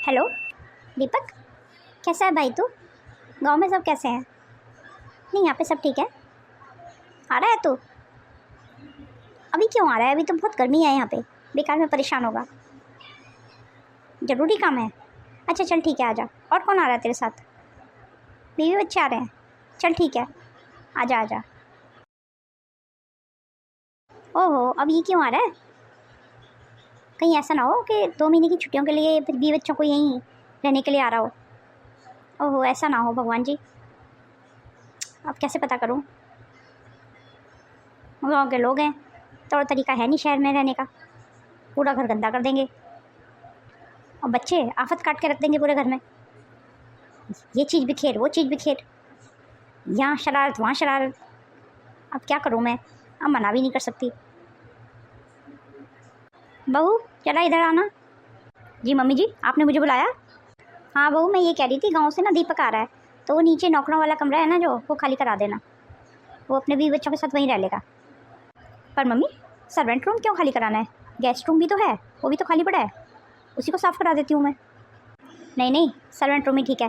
Hello दीपक, कैसा है भाई तू? गांव में सब कैसे हैं? नहीं, यहाँ पे सब ठीक है। आ रहा है तू? अभी क्यों आ रहा है? अभी तो बहुत गर्मी है यहाँ पे, बेकार में परेशान होगा। ज़रूरी काम है? अच्छा चल ठीक है, आ जा। और कौन आ रहा है तेरे साथ? बीवी बच्चे आ रहे हैं? चल ठीक है, आ जा आ जा। ओहो, अब ये क्यों आ रहा है? कहीं ऐसा ना हो कि 2 महीने की छुट्टियों के लिए बीवी बच्चों को यहीं रहने के लिए आ रहा हो। ओहो, ऐसा ना हो भगवान जी। अब कैसे पता करूं? गाँव के लोग हैं, तौर तरीका है नहीं शहर में रहने का। पूरा घर गंदा कर देंगे और बच्चे आफत काट के रख देंगे पूरे घर में। ये चीज़ बिखेर, वो चीज़ बिखेर, यहाँ शरारत वहाँ शरारत। अब क्या करूँ मैं? अब मना भी नहीं कर सकती। बहू चला इधर आना। जी मम्मी जी, आपने मुझे बुलाया? हाँ बहू, मैं ये कह रही थी गांव से ना दीपक आ रहा है, तो वो नीचे नौकरों वाला कमरा है ना जो, वो खाली करा देना। वो अपने बीवी बच्चों के साथ वहीं रह लेगा। पर मम्मी, सर्वेंट रूम क्यों खाली कराना है? गेस्ट रूम भी तो है, वो भी तो खाली पड़ा है, उसी को साफ़ करा देती हूँ मैं। नहीं नहीं, सर्वेंट रूम ही ठीक है।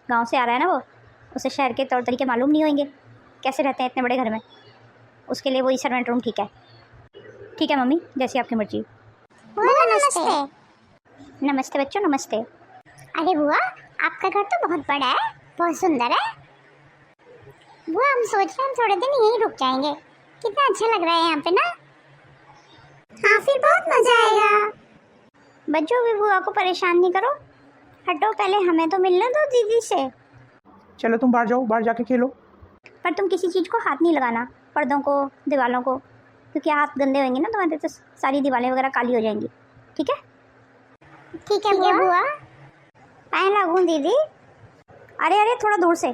गांव से आ रहा है ना वो, उसे शहर के तौर तरीके मालूम नहीं होंगे, कैसे रहते हैं इतने बड़े घर में। उसके लिए वही सर्वेंट रूम ठीक है। ठीक है मम्मी, जैसी आपकी मर्जी। बुआ नमस्ते। नमस्ते बच्चों, नमस्ते। अरे बुआ, आपका घर तो बहुत बड़ा है, बहुत सुंदर है। बुआ हम सोच रहे हैं हम थोड़े दिन यहीं रुक जाएंगे, कितना अच्छा लग रहा है यहाँ पे ना। हाँ फिर बहुत मजा आएगा। बच्चों भी बुआ को परेशान नहीं करो, हटो, पहले हमें तो मिलने दो दीदी से। चलो तुम बाहर जाओ, बाहर जाके खेलो। पर तुम किसी चीज़ को हाथ नहीं लगाना, पर्दों को, दीवारों को, क्योंकि हाथ गंदे होंगे ना तुम्हारे तो सारी दीवारें वगैरह काली हो जाएंगी। ठीक है? ठीक है बुआ। पाए लागूं दीदी। अरे अरे, थोड़ा दूर से,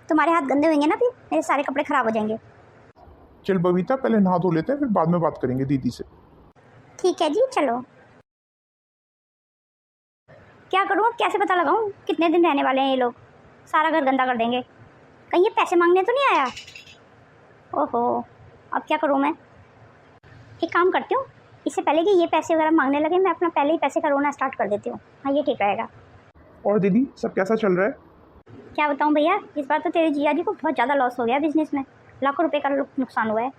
तुम्हारे हाथ गंदे होंगे ना, फिर मेरे सारे कपड़े ख़राब हो जाएंगे। चल बबीता, पहले नहा धो लेते हैं, फिर बाद में बात करेंगे दीदी से। ठीक है जी, चलो। क्या करूँ अब, कैसे पता लगाऊँ कितने दिन रहने वाले हैं ये लोग? सारा घर गंदा कर देंगे। कहीं ये पैसे मांगने तो नहीं आया? ओहो, अब क्या करूँ मैं? एक काम करती हूँ, इससे पहले कि ये पैसे वगैरह मांगने लगे, मैं अपना पहले ही पैसे का रोना स्टार्ट कर देती हूँ। हाँ, ये ठीक रहेगा। और दीदी, सब कैसा चल रहा है? क्या बताऊँ भैया, इस बार तो तेरे जिया जी को बहुत ज़्यादा लॉस हो गया बिजनेस में, लाखों रुपए का नुकसान हुआ है।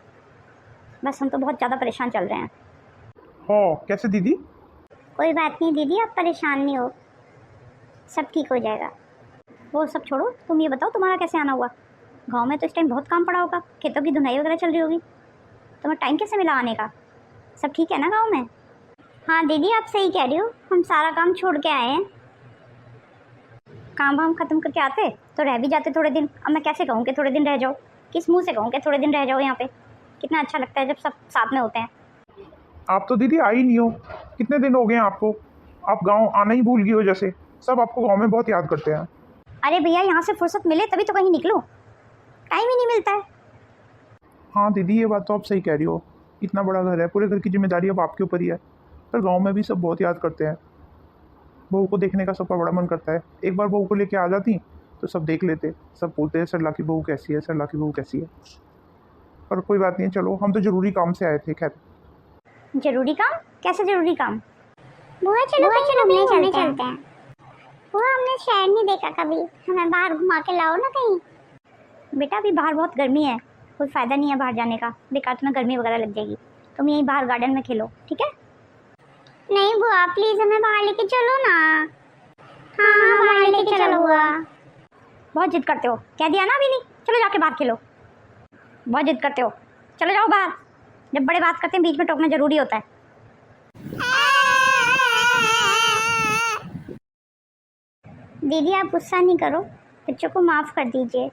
बस हम तो बहुत ज़्यादा परेशान चल रहे हैं। हाँ, कैसे दीदी? कोई बात नहीं दीदी, आप परेशान नहीं हो, सब ठीक हो जाएगा। वो सब छोड़ो, तुम ये बताओ तुम्हारा कैसे आना हुआ? गांव में तो इस टाइम बहुत काम पड़ा होगा, खेतों की धुनाई वगैरह चल रही होगी, तुम्हें टाइम कैसे मिला आने का? सब ठीक है ना गांव में? हाँ दीदी, आप सही कह रही हो, हम सारा काम छोड़ के आए हैं। काम वाम ख़त्म करके आते तो रह भी जाते थोड़े दिन। अब मैं कैसे कहूँ कि थोड़े दिन रह जाओ? किस मुँह से कहूँ कि थोड़े दिन रह जाओ? यहाँ पे कितना अच्छा लगता है जब सब साथ में होते हैं। आप तो दीदी आई नहीं हो, कितने दिन हो गए हैं आपको? आप गांव आना ही भूल गई हो जैसे। सब आपको गांव में बहुत याद करते हैं। अरे भैया, यहाँ से फुर्सत मिले तभी तो कहीं निकलूँ, टाइम ही नहीं मिलता है। हाँ दीदी, ये बात तो आप सही कह रही हो, इतना बड़ा घर है, पूरे घर की जिम्मेदारी अब आपके ऊपर ही है। पर गाँव में भी सब बहुत याद करते हैं। बहू को देखने का सबका बड़ा मन करता है। एक बार बहू को लेके आ जाती तो सब देख लेते, सब बोलते हैं सरला की बहू कैसी है, सरला की बहू कैसी है। पर कोई बात नहीं, चलो, हम तो ज़रूरी काम से आए थे। खैर, ज़रूरी काम? कैसे ज़रूरी काम? बुआ चलो कहीं घूमने चलते हैं। बुआ हमने शहर नहीं देखा कभी, हमें बाहर घुमा के लाओ ना कहीं। बेटा अभी बाहर बहुत गर्मी है, कोई फ़ायदा नहीं है बाहर जाने का, बेकार तुम्हें गर्मी वगैरह लग जाएगी। तुम यहीं बाहर गार्डन में खेलो, ठीक है? नहीं बुआ, प्लीज हमें बाहर लेके चलो ना। हाँ बाहर लेके चलो बुआ। बहुत जिद करते हो, कह दिया ना अभी नहीं, चलो जाके बाहर खेलो। बहुत जिद करते हो, चलो जाओ बाहर। जब बड़े बात करते हैं बीच में टोकना ज़रूरी होता है। दीदी आप गुस्सा नहीं करो, बच्चों को माफ़ कर दीजिए,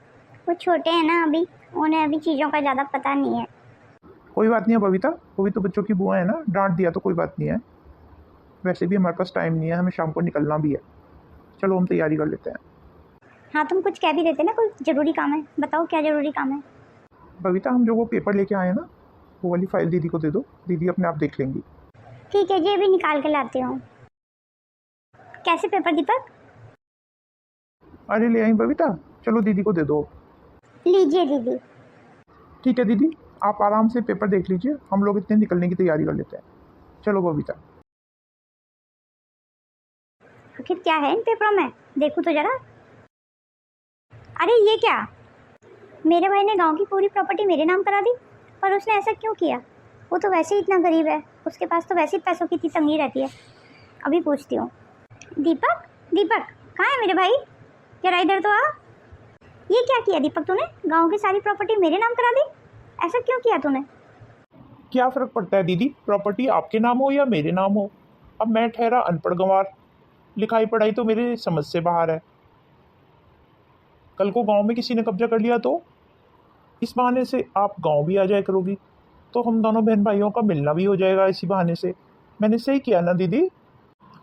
वो छोटे हैं ना अभी, उन्हें अभी चीज़ों का ज़्यादा पता नहीं है। कोई बात नहीं है बबीता, वो भी तो बच्चों की बुआ है ना, डांट दिया तो कोई बात नहीं है। वैसे भी हमारे पास टाइम नहीं है, हमें शाम को निकलना भी है। चलो हम तैयारी कर लेते हैं। हाँ तुम कुछ कह भी देते ना, कोई ज़रूरी काम है, बताओ क्या ज़रूरी काम है? बबीता, हम जो वो पेपर लेके आए हैं ना, वो वाली फाइल दीदी को दे दो, दीदी अपने आप देख लेंगी। ठीक है, ये भी निकाल के लाती हूँ। कैसे पेपर दीपक? अरे ले आई बबीता, चलो दीदी को दे दो। लीजिए दीदी। ठीक है दीदी, आप आराम से पेपर देख लीजिए, हम लोग इतने निकलने की तैयारी कर लेते हैं। चलो बबीता। आखिर क्या है इन पेपरों में, देखूँ तो जरा। अरे ये क्या, मेरे भाई ने गांव की पूरी प्रॉपर्टी मेरे नाम करा दी, पर उसने ऐसा क्यों किया? वो तो वैसे ही इतना गरीब है, उसके पास तो वैसे ही पैसों की इतनी तंगी रहती है। अभी पूछती हूँ। दीपक, दीपक कहाँ है मेरे भाई? जरा इधर तो आ। ये क्या किया दीपक तूने? गांव की सारी प्रॉपर्टी मेरे नाम करा दी, ऐसा क्यों किया तूने? क्या फ़र्क पड़ता है दीदी, प्रॉपर्टी आपके नाम हो या मेरे नाम हो? अब मैं ठहरा अनपढ़ गंवार, लिखाई पढ़ाई तो मेरे समझ से बाहर है। कल को गांव में किसी ने कब्जा कर लिया तो इस बहाने से आप गांव भी आ जाया करोगी, तो हम दोनों बहन भाइयों का मिलना भी हो जाएगा इसी बहाने से। मैंने सही किया ना दीदी?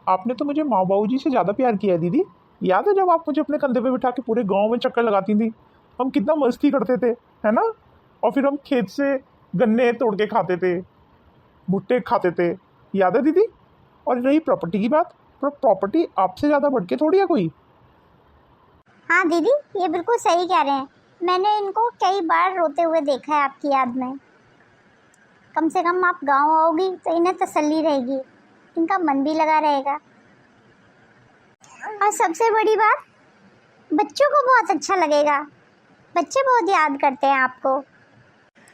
आपने तो मुझे माँ बाबू जी से ज़्यादा प्यार किया है दीदी। याद है जब आप मुझे अपने कंधे पे बिठा के पूरे गांव में चक्कर लगाती थी? हम कितना मस्ती करते थे, है ना? और फिर हम खेत से गन्ने तोड़ के खाते थे, भुट्टे खाते थे, याद है दीदी? और रही प्रॉपर्टी की बात, प्रॉपर्टी आपसे ज़्यादा बढ़ के थोड़ी है कोई। हाँ दीदी, ये बिल्कुल सही कह रहे हैं। मैंने इनको कई बार रोते हुए देखा है आपकी याद में। कम से कम आप गांव आओगी तो इन्हें तसल्ली रहेगी, इनका मन भी लगा रहेगा। और सबसे बड़ी बात, बच्चों को बहुत अच्छा लगेगा, बच्चे बहुत याद करते हैं आपको।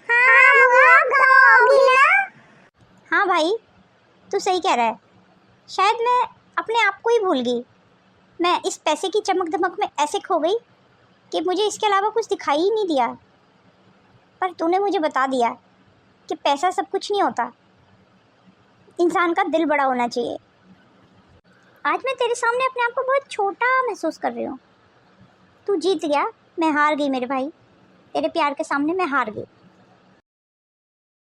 हाँ बुआ, गांव आओगी ना? हाँ भाई, तू सही कह रहा है। शायद मैं अपने आप को ही भूल गई। मैं इस पैसे की चमक दमक में ऐसे खो गई कि मुझे इसके अलावा कुछ दिखाई ही नहीं दिया। पर तूने मुझे बता दिया कि पैसा सब कुछ नहीं होता, इंसान का दिल बड़ा होना चाहिए। आज मैं तेरे सामने अपने आप को बहुत छोटा महसूस कर रही हूँ। तू जीत गया, मैं हार गई मेरे भाई। तेरे प्यार के सामने मैं हार गई।